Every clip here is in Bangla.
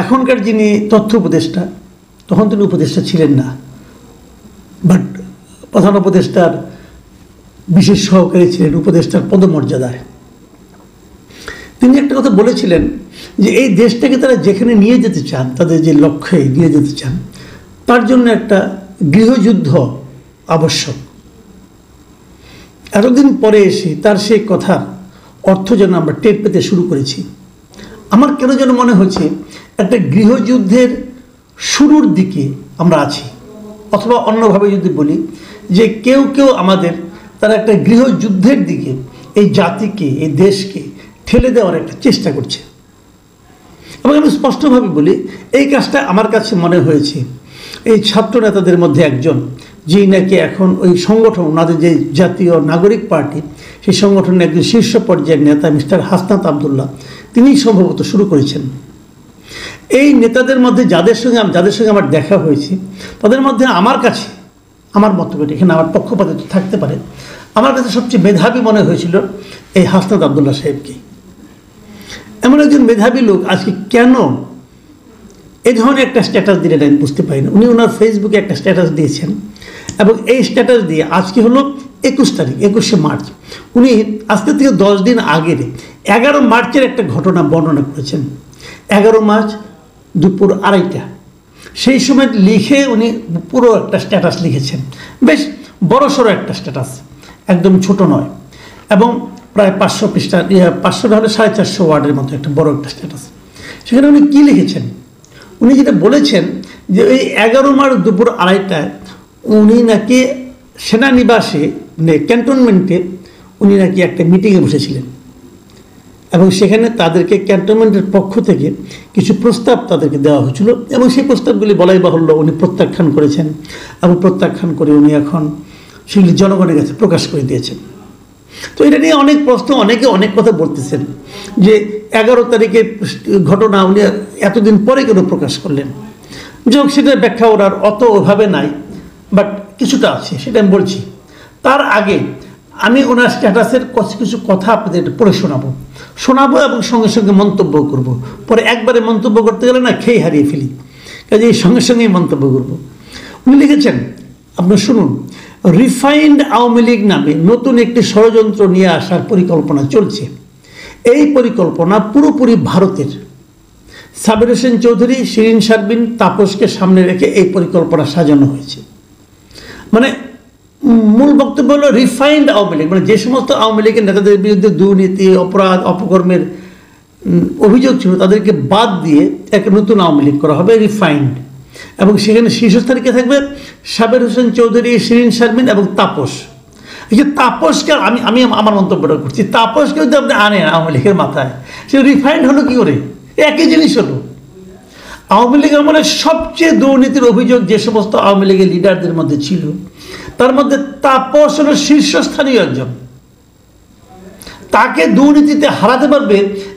এখনকার যিনি তথ্য উপদেষ্টা, তখন তিনি উপদেষ্টা ছিলেন না, বাট প্রধান উপদেষ্টার বিশেষ সহকারী ছিলেন, উপদেষ্টার পদমর্যাদায়। তিনি একটা কথা বলেছিলেন যে এই দেশটাকে তারা যেখানে নিয়ে যেতে চান, তাদের যে লক্ষ্যে নিয়ে যেতে চান, তার জন্য একটা গৃহযুদ্ধ আবশ্যক। এতদিন পরে এসে তার সেই কথার অর্থ যেন আমরা টের পেতে শুরু করেছি। আমার কেন যেন মনে হচ্ছে একটা গৃহযুদ্ধের শুরুর দিকে আমরা আছি, অথবা অন্যভাবে যদি বলি যে কেউ কেউ আমাদের তারা একটা গৃহযুদ্ধের দিকে এই জাতিকে, এই দেশকে ঠেলে দেওয়ার একটা চেষ্টা করছে। এবং আমি স্পষ্টভাবে বলি, এই কাজটা আমার কাছে মনে হয়েছে এই ছাত্র নেতাদের মধ্যে একজন, যিনি নাকি এখন ওই সংগঠন, ওনাদের যে জাতীয় নাগরিক পার্টি, সেই সংগঠনের একজন শীর্ষ পর্যায়ের নেতা মিস্টার হাসনাত আবদুল্লাহ, তিনি সম্ভবত শুরু করেছেন। এই নেতাদের মধ্যে যাদের সঙ্গে আমার দেখা হয়েছে, তাদের মধ্যে আমার কাছে, আমার মতভেদ, এখানে আমার পক্ষপাতিত্ব থাকতে পারে, আমার কাছে সবচেয়ে মেধাবী মনে হয়েছিল এই হাসনাত আবদুল্লাহ সাহেবকে। এমন একজন মেধাবী লোক আজকে কেন এই ধরনের একটা স্ট্যাটাস দিলেন আমি বুঝতে পারি না। উনি ওনার ফেসবুকে একটা স্ট্যাটাস দিয়েছেন, এবং এই স্ট্যাটাস দিয়ে আজকে হলো 21 তারিখ, 21শে মার্চ। উনি আজকে থেকে 10 দিন আগের 11 মার্চের একটা ঘটনা বর্ণনা করেছেন। 11 মার্চ দুপুর 2:30, সেই সময় লিখে উনি পুরো একটা স্ট্যাটাস লিখেছেন, বেশ বড়সড় একটা স্ট্যাটাস, একদম ছোট নয়, এবং প্রায় 500 পৃষ্ঠা, 500 হলে 450 ওয়ার্ডের মতো একটা বড় একটা স্ট্যাটাস। সেখানে উনি কী লিখেছেন, উনি যেটা বলেছেন যে ওই 11 মার্চ দুপুর 2:30টায় উনি নাকি সেনানিবাসে, মানে ক্যান্টনমেন্টে উনি নাকি একটা মিটিংয়ে বসেছিলেন, এবং সেখানে তাদেরকে ক্যান্টনমেন্টের পক্ষ থেকে কিছু প্রস্তাব তাদেরকে দেওয়া হয়েছিল, এবং সেই প্রস্তাবগুলি বলাই বাহুল্য উনি প্রত্যাখ্যান করেছেন, এবং প্রত্যাখ্যান করে উনি এখন সেগুলি জনগণের কাছে প্রকাশ করে দিয়েছেন। তো এটা নিয়ে অনেক প্রশ্ন, অনেকে অনেক কথা বলতেছেন যে 11 তারিখের ঘটনা উনি এতদিন পরে কেন প্রকাশ করলেন। যাই হোক, সেটার ব্যাখ্যা ওনার অত ওভাবে নাই, বাট কিছুটা আছে, সেটা আমি বলছি। তার আগে আমি ওনার স্ট্যাটাসের কিছু কথা আপনাদের পড়ে শোনাবো এবং সঙ্গে সঙ্গে মন্তব্য করব। পরে একবারে মন্তব্য করতে গেলে না খেয়ে হারিয়ে ফেলি, কাজে এই সঙ্গে সঙ্গেই মন্তব্য করব। উনি লিখেছেন, আপনার শুনুন, রিফাইন্ড আওয়ামী লীগ নামে নতুন একটি ষড়যন্ত্র নিয়ে আসার পরিকল্পনা চলছে। এই পরিকল্পনা পুরোপুরি ভারতের। সাবির হোসেন চৌধুরী, শিরিন শারমিন, তাপসকে সামনে রেখে এই পরিকল্পনা সাজানো হয়েছে। মানে মূল বক্তব্য হলো রিফাইন্ড আওয়ামী লীগ, মানে যে সমস্ত আওয়ামী লীগের নেতাদের বিরুদ্ধে দুর্নীতি, অপরাধ, অপকর্মের অভিযোগ ছিল, তাদেরকে বাদ দিয়ে একটা নতুন আওয়ামী লীগ করা হবে, রিফাইন্ড। এবং সেখানে শীর্ষস্থানীকে থাকবে সাবির হোসেন চৌধুরী, শিরিন শারমিন এবং তাপস। এই যে তাপসকে আমি আমার মন্তব্যটা করছি, তাপসকে যদি আপনি আনেন আওয়ামী লীগের মাথায়, সে রিফাইন্ড হলো কি করে? একই জিনিস হলো। আওয়ামী লীগের মানে সবচেয়ে দুর্নীতির অভিযোগ যে সমস্ত আওয়ামী লীগের লিডারদের মধ্যে ছিল, তার মধ্যে তাপস হলো শীর্ষস্থানীয় একজন। তাকে দুর্নীতিতে হারাতে পারবে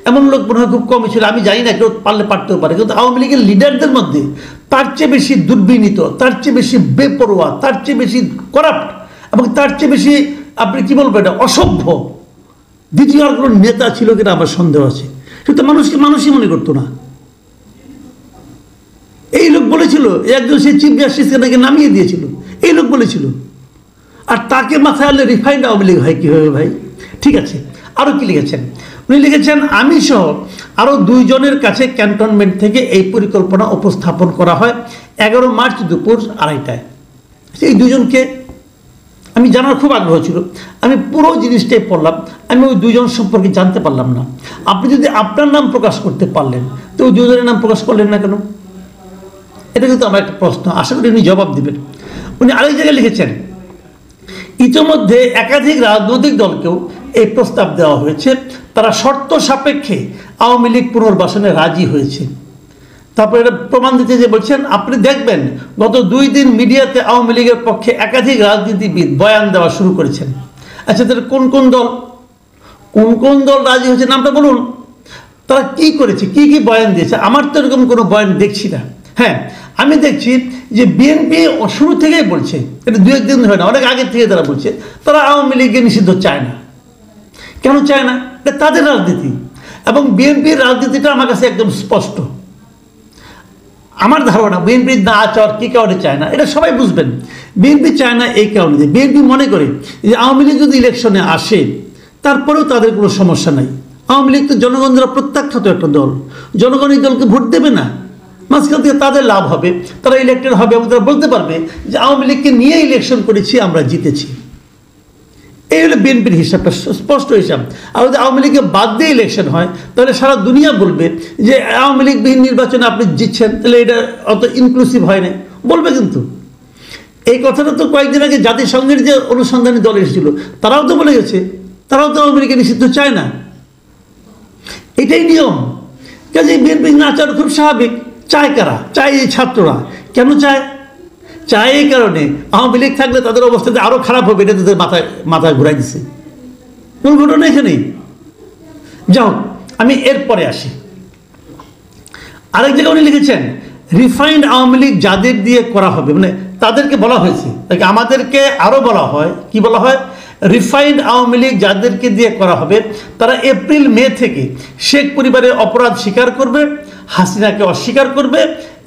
এমন লোক মনে হয় খুব কমই ছিল। আমি জানি না, কেউ পারলে পারতেও পারে, কিন্তু আওয়ামী লীগের লিডারদের মধ্যে তার চেয়ে বেশি দুর্বিনীত, তার চেয়ে বেশি বেপরোয়া, তার চেয়ে বেশি করাপ্ট, এবং তার চেয়ে বেশি আপনি কি বলবেন, এটা অসভ্য দ্বিতীয় আর কোনো নেতা ছিল কিনা আমার সন্দেহ আছে। কিন্তু মানুষকে মানুষই মনে করতো না। এই লোক বলেছিল, একজন সেই চিফ জাস্টিসকে নাকি নামিয়ে দিয়েছিল, এই লোক বলেছিল। আর তাকে মাথায় আনলে রিফাইন্ড আওয়ামী লীগ হয় কীভাবে ভাই? ঠিক আছে, আরও কি লিখেছেন? উনি লিখেছেন, আমি সহ আরও 2 জনের কাছে ক্যান্টনমেন্ট থেকে এই পরিকল্পনা উপস্থাপন করা হয় 11 মার্চ দুপুর 2:30টায়। এই 2 জনকে আমি জানার খুব আগ্রহ ছিল, আমি পুরো জিনিসটাই পড়লাম, আমি ওই 2 জন সম্পর্কে জানতে পারলাম না। আপনি যদি আপনার নাম প্রকাশ করতে পারলেন, তো ওই 2 জনের নাম প্রকাশ করলেন না কেন? এটা কিন্তু আমার একটা প্রশ্ন, আশা করি উনি জবাব দেবেন। উনি আরেক জায়গায় লিখেছেন, ইতিমধ্যে একাধিক রাজনৈতিক দলকেও এই প্রস্তাব দেওয়া হয়েছে, তারা শর্ত সাপেক্ষে আওয়ামী লীগ পুনর্বাসনে রাজি হয়েছে। তারপরে এটা প্রমাণ দিতে যে বলছেন, আপনি দেখবেন গত 2 দিন মিডিয়াতে আওয়ামী লীগের পক্ষে একাধিক রাজনীতিবিদ বয়ান দেওয়া শুরু করেছেন। আচ্ছা, তাহলে কোন কোন দল রাজি হয়েছে নামটা বলুন, তারা কি করেছে, কি বয়ান দিয়েছে? আমার তো এরকম কোনো বয়ান দেখছি না। হ্যাঁ, আমি দেখছি যে বিএনপি শুরু থেকেই বলছে, এটা 2-1 দিন হয় না, অনেক আগের থেকে তারা বলছে তারা আওয়ামী লীগকে নিষিদ্ধ চায় না। কেন চায় না? এটা তাদের রাজনীতি, এবং বিএনপির রাজনীতিটা আমার কাছে একদম স্পষ্ট। আমার ধারণা বিএনপি না চাওয়ার কী কারণে চায় না এটা সবাই বুঝবেন। বিএনপি চায় না এই কারণে যে বিএনপি মনে করে যে আওয়ামী লীগ যদি ইলেকশনে আসে তারপরেও তাদের কোনো সমস্যা নাই। আওয়ামী লীগ তো জনগণ দ্বারা প্রত্যাখ্যাত একটা দল, জনগণ এই দলকে ভোট দেবে না, মাঝখান থেকে তাদের লাভ হবে, তারা ইলেক্টেড হবে এবং তারা বলতে পারবে যে আওয়ামী লীগকে নিয়ে ইলেকশন করেছি, আমরা জিতেছি। এই হলো বিএনপির হিসাবটা, স্পষ্ট হিসাব। আর যদি আওয়ামী লীগকে বাদ দিয়ে ইলেকশন হয় তাহলে সারা দুনিয়া বলবে যে আওয়ামী লীগবিহীন নির্বাচনে আপনি জিতছেন, তাহলে এটা অত ইনক্লুসিভ হয় না, বলবে। কিন্তু এই কথাটা তো কয়েকদিন আগে জাতিসংঘের যে অনুসন্ধানী দল এসেছিল তারাও তো বলে গেছে, তারাও তো আওয়ামী লীগকে নিষিদ্ধ চায় না। এটাই নিয়ম। কাজে বিএনপি না চাওয়ার খুব স্বাভাবিক। চায় কারা? চায় এই ছাত্ররা। কেন চায়? চায় এই কারণে আওয়ামী লীগ থাকলে তাদের অবস্থাতে আরও খারাপ হবে, এটা তাদের মাথায় ঘুরাই দিছে। মূল ঘটনা এখানেই। যাও, আমি এরপরে আসি। আরেক জায়গায় উনি লিখেছেন রিফাইন্ড আওয়ামী লীগ যাদের দিয়ে করা হবে, মানে তাদেরকে বলা হয়েছে, আমাদেরকে আরও বলা হয়, কি বলা হয়, রিফাইন্ড আওয়ামী লীগ যাদেরকে দিয়ে করা হবে তারা এপ্রিল মে থেকে শেখ পরিবারের অপরাধ স্বীকার করবে, হাসিনাকে অস্বীকার করবে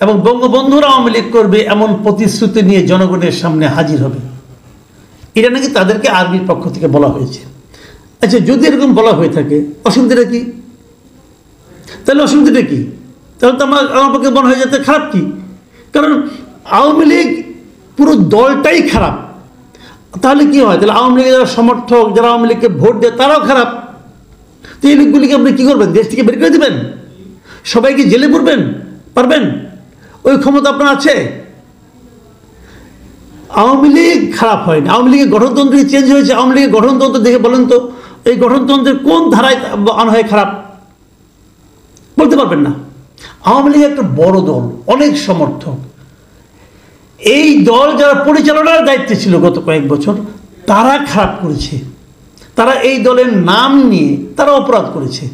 এবং বঙ্গবন্ধুর আওয়ামী লীগ করবে এমন প্রতিশ্রুতি নিয়ে জনগণের সামনে হাজির হবে। এটা নাকি তাদেরকে আর্মির পক্ষ থেকে বলা হয়েছে। আচ্ছা, যদি এরকম বলা হয়ে থাকে অসুবিধাটা কি? তাহলে অসুবিধাটা কি? তাহলে তো আমার পক্ষে মনে হয়ে যেতে খারাপ কি? কারণ আওয়ামী লীগ পুরো দলটাই খারাপ। তাহলে কি হয়? তাহলে আওয়ামী লীগের যারা সমর্থক, যারা আওয়ামী লীগকে ভোট দেয় তারাও খারাপ। তো এই লোকগুলিকে আপনি কী করবেন? দেশ থেকে বের করে দেবেন? সবাইকে জেলে পড়বেন? পারবেন? ওই ক্ষমতা আপনার আছে? আওয়ামী লীগ খারাপ হয়নি, আওয়ামী লীগের গঠনতন্ত্র চেঞ্জ হয়েছে। আওয়ামী লীগের গঠনতন্ত্র দেখে বলেন তো এই গঠনতন্ত্রের কোন ধারায় আনা হয় খারাপ? বলতে পারবেন না। আওয়ামী লীগ একটা বড় দল, অনেক সমর্থক। এই দল যারা পরিচালনার দায়িত্বে ছিল গত কয়েক বছর তারা খারাপ করেছে, তারা এই দলের নাম নিয়ে তারা অপরাধ করেছে।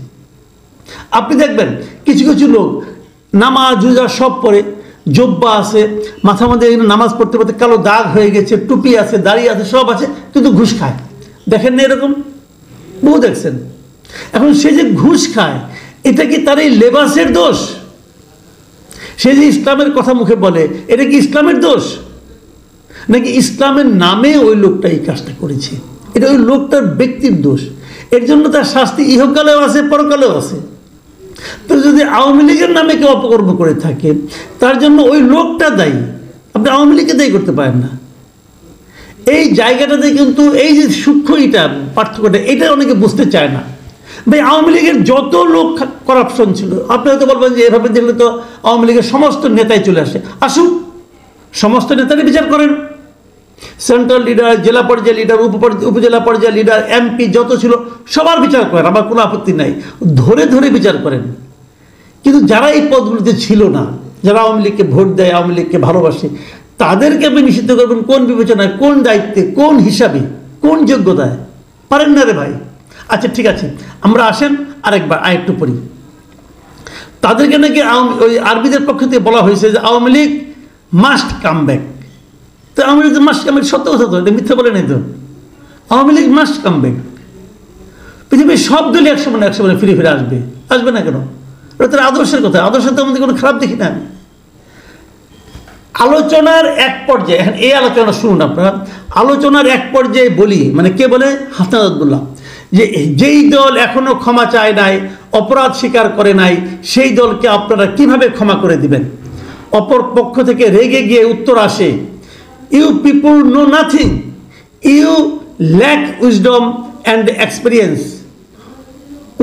আপনি দেখবেন কিছু কিছু লোক নামাজ রোজা সব পরে, জব্বা আছে, মাথার মধ্যে নামাজ পড়তে পড়তে কালো দাগ হয়ে গেছে, টুপি আছে, দাড়ি আছে, সব আছে, কিন্তু ঘুষ খায়। দেখেন না এরকম? বহু দেখছেন। এখন সে যে ঘুষ খায় এটা কি তার এই লেবাসের দোষ? সে যে ইসলামের কথা মুখে বলে এটা কি ইসলামের দোষ? নাকি ইসলামের নামে ওই লোকটা এই কাজটা করেছে? এটা ওই লোকটার ব্যক্তির দোষ। এর জন্য তার শাস্তি ইহকালেও আছে, পরকালেও আছে। তো যদি আওয়ামী লীগের নামে কেউ অপকর্ম করে থাকে তার জন্য ওই লোকটা দায়ী, আপনি আওয়ামী লীগকে দায়ী করতে পারেন না। এই জায়গাটাতে কিন্তু এই যে সূক্ষ্ম এটা পার্থক্যটা, এটা অনেকে বুঝতে চায় না। ভাই, আওয়ামী লীগের যত লোক করাপশন ছিল, আপনি হয়তো বলবেন যে এভাবে দেখলে তো আওয়ামী লীগের সমস্ত নেতাই চলে আসে। আসুন, সমস্ত নেতারই বিচার করেন। সেন্ট্রাল লিডার, জেলা পর্যায়ে লিডার, উপজেলা পর্যায়ে লিডার, এমপি যত ছিল সবার বিচার করেন, আমার কোনো আপত্তি নাই, ধরে ধরে বিচার করেন। কিন্তু যারা এই পদগুলিতে ছিল না, যারা আওয়ামী লীগকে ভোট দেয়, আওয়ামী লীগকে ভালোবাসে, তাদেরকে আপনি নিষিদ্ধ করবেন কোন বিবেচনায়, কোন দায়িত্বে, কোন হিসাবে, কোন যোগ্যতায়? পারেন না রে ভাই। আচ্ছা ঠিক আছে, আমরা আসেন আরেকটু পড়ি। তাদেরকে নাকি ওই আরবিদের পক্ষ থেকে বলা হয়েছে যে Awami League must come back. তো Awami League must come back সত্য কথা তো, এটা মিথ্যা বলে নেই তো। Awami League must come back. পৃথিবীর সব দলই একশো মানে ফিরে ফিরে আসবে। আসবে না কেন? ওটা তার আদর্শের কথা। আদর্শ তো আমাদের কোনো খারাপ দেখি না। আলোচনার এক পর্যায়ে, এখন এই আলোচনা শুনুন আপনারা, আলোচনার এক পর্যায়ে বলি, মানে কে বলে? হাসনাত আব্দুল্লাহ, যে যেই দল এখনো ক্ষমা চায় নাই, অপরাধ স্বীকার করে নাই, সেই দলকে আপনারা কিভাবে ক্ষমা করে দিবেন? অপর পক্ষ থেকে রেগে গিয়ে উত্তর আসে, you people know nothing, you lack wisdom and experience,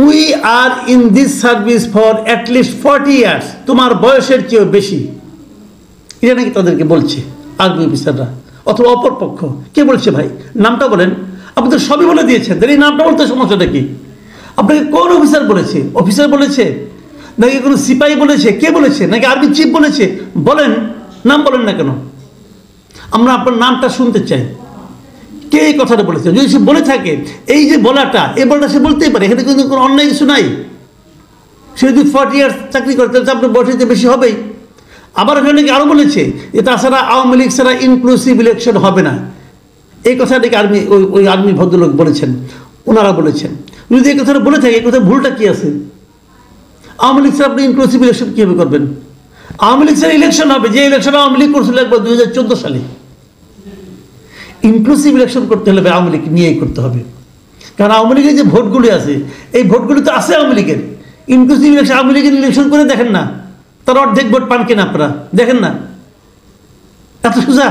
we are in this service for at least 40 years, তোমার বয়সের চেয়েও বেশি। এটা নাকি তাদেরকে বলছে আর্মি অফিসাররা, অথবা অপর পক্ষ। কে বলছে ভাই? নামটা বলেন। আপনি তো সবই বলে দিয়েছেন, তাহলে এই নামটা বলতে সমস্যাটা কি? আপনাকে কোন অফিসার বলেছে? অফিসার বলেছে নাকি কোনো সিপাহী বলেছে? কে বলেছে? নাকি আর্মি চিফ বলেছে? বলেন, নাম বলেন না কেন? আমরা আপনার নামটা শুনতে চাই। কে এই কথাটা বলেছে? যদি সে বলে থাকে, এই যে বলাটা, এই বলাটা সে বলতেই পারে, এখানে কিন্তু কোনো অন্যায় কিছু নাই। সে যদি 40 years চাকরি করে তাহলে আপনার বয়সে বেশি হবেই। আবার এখানে নাকি আরও বলেছে যে তাছাড়া আওয়ামী লীগ ছাড়া ইনক্লুসিভ ইলেকশন হবে না। এই কথাটাকে ওই আর্মি ভদ্রলোক বলেছেন, ওনারা বলেছেন। যদি এই কথাটা বলে থাকে, এই কথা ভুলটা কি আছে? আওয়ামী লীগ ছাড়া আপনি ইনক্লুসিভ ইলেকশন কীভাবে করবেন? আওয়ামী লীগ স্যার ইলেকশন হবে, যে ইলেকশন আওয়ামী লীগ করছিল একবার 2014 সালে। ইনক্লুসিভ ইলেকশন করতে হলে আওয়ামী লীগ নিয়েই করতে হবে, কারণ আওয়ামী লীগের যে ভোটগুলি আছে এই ভোটগুলি তো আছে আওয়ামী লীগের। ইনক্লুসিভ ইলেকশন আওয়ামী লীগের ইলেকশন করে দেখেন না, তার অর্ধেক ভোট পান কিনা আপনারা দেখেন না? এত সোজা।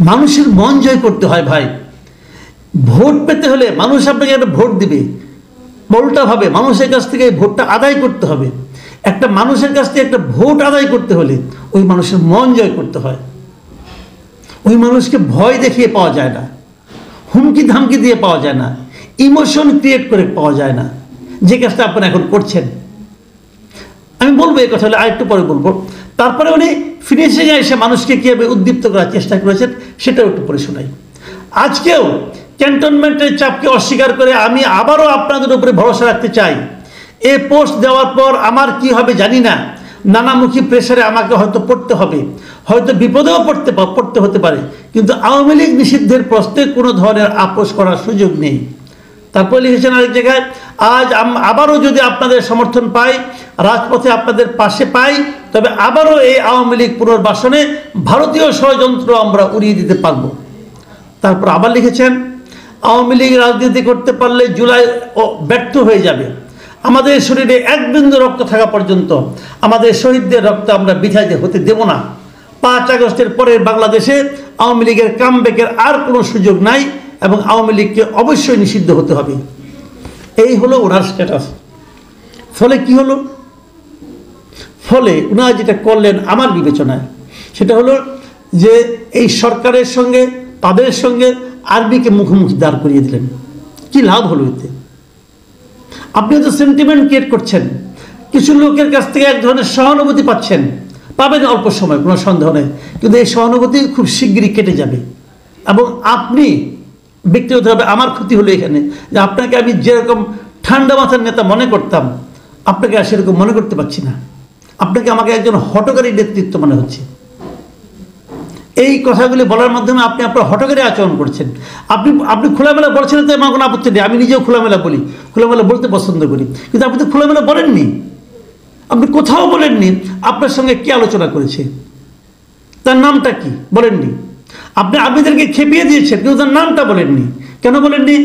মানুষের মন জয় করতে হয় ভাই। ভোট পেতে হলে মানুষ আপনাকে একটা ভোট দিবে, উল্টাভাবে মানুষের কাছ থেকে এই ভোটটা আদায় করতে হবে। একটা মানুষের কাছ থেকে একটা ভোট আদায় করতে হলে ওই মানুষের মন জয় করতে হয়। ওই মানুষকে ভয় দেখিয়ে পাওয়া যায় না, হুমকি ধামকি দিয়ে পাওয়া যায় না, ইমোশন ক্রিয়েট করে পাওয়া যায় না, যে কাজটা আপনারা এখন করছেন। আমি বলবো এই কথা হলে আরেকটু পরে বলবো। তারপরে উনি ফিনিশিংয়ে এসে মানুষকে কীভাবে উদ্দীপ্ত করার চেষ্টা করেছেন সেটাও একটু পরে শোনাই। আজকেও ক্যান্টনমেন্টের চাপকে অস্বীকার করে আমি আবারও আপনাদের উপরে ভরসা রাখতে চাই। এ পোস্ট দেওয়ার পর আমার কি হবে জানি না, নানামুখী প্রেসারে আমাকে হয়তো পড়তে হবে, হয়তো বিপদেও পড়তে হতে পারে, কিন্তু আওয়ামী লীগ নিষিদ্ধের প্রশ্নে কোনো ধরনের আপোষ করার সুযোগ নেই। তারপর লিখেছেন আরেক জায়গায়, আজ আবারও যদি আপনাদের সমর্থন পাই, রাজপথে আপনাদের পাশে পাই, তবে আবারও এই আওয়ামী লীগ পুনর্বাসনে ভারতীয় ষড়যন্ত্র আমরা উড়িয়ে দিতে পারব। তারপর আবার লিখেছেন, আওয়ামী লীগ রাজনীতি করতে পারলে জুলাই ব্যর্থ হয়ে যাবে। আমাদের শরীরে এক বিন্দু রক্ত থাকা পর্যন্ত আমাদের শহীদদের রক্ত আমরা বৃথা হতে দেব না। 5 আগস্টের পরে বাংলাদেশে আওয়ামী লীগের কামব্যাকের আর কোনো সুযোগ নাই এবং আওয়ামী লীগকে অবশ্যই নিষিদ্ধ হতে হবে। এই হলো ওনার স্ট্যাটাস। ফলে কি হলো? ফলে ওনারা যেটা করলেন আমার বিবেচনায় সেটা হলো যে এই সরকারের সঙ্গে তাদের সঙ্গে আরবিকে মুখোমুখি দাঁড় করিয়ে দিলেন। কি লাভ হলো এতে? আপনি তো সেন্টিমেন্ট ক্রিয়েট করছেন, কিছু লোকের কাছ থেকে এক ধরনের সহানুভূতি পাচ্ছেন, পাবেন অল্প সময়, কোনো সন্দেহ নেই, কিন্তু এই সহানুভূতি খুব শিগগিরই কেটে যাবে। এবং আপনি ব্যক্তিগতভাবে আমার ক্ষতি হলো এখানে যে আপনাকে আমি যেরকম ঠান্ডা মাথার নেতা মনে করতাম আপনাকে আর সেরকম মনে করতে পারছি না। আপনাকে আমাকে একজন হঠকারী নেতৃত্ব মনে হচ্ছে। এই কথাগুলি বলার মাধ্যমে আপনি আপনার হঠকারী আচরণ করছেন। আপনি খোলামেলা বলছেন তো আমার কোনো আপত্তি নেই, আমি নিজেও খোলামেলা বলি, খোলামেলা বলতে পছন্দ করি, কিন্তু আপনি তো খোলামেলা বলেননি। আপনি কোথাও বলেননি আপনার সঙ্গে কে আলোচনা করেছে, তার নামটা কি বলেননি। আপনি আর্মিদেরকে খেপিয়ে দিয়েছেন কিন্তু তার নামটা বলেননি। কেন বলেননি?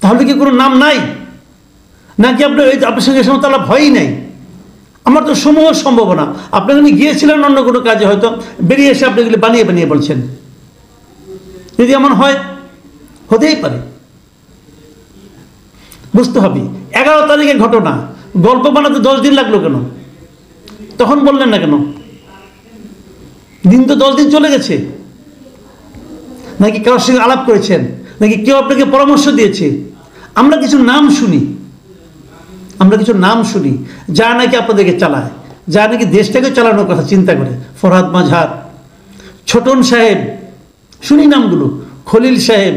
তাহলে কি কোনো নাম নাই নাকি আপনার সঙ্গে সমস্ত আলাপ হয়ই নাই? আমার তো সমূহ সম্ভাবনা আপনাকে আমি গিয়েছিলেন অন্য কোনো কাজে, হয়তো বেরিয়ে এসে আপনি এগুলি বানিয়ে বানিয়ে বলছেন। যদি এমন হয়, হতেই পারে, বুঝতে হবে। 11 তারিখের ঘটনা, গল্প বানাতে 10 দিন লাগলো কেন? তখন বললেন না কেন? দিন তো 10 দিন চলে গেছে। নাকি কারোর সঙ্গে আলাপ করেছেন, নাকি কেউ আপনাকে পরামর্শ দিয়েছে? আমরা কিছু নাম শুনি যা নাকি আপনাদেরকে চালায়, যা নাকি দেশটাকে চালানোর কথা চিন্তা করে। ফরহাদ মাঝহার, ছোটন সাহেব, শুনি নামগুলো, খলিল সাহেব,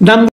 নামগুলো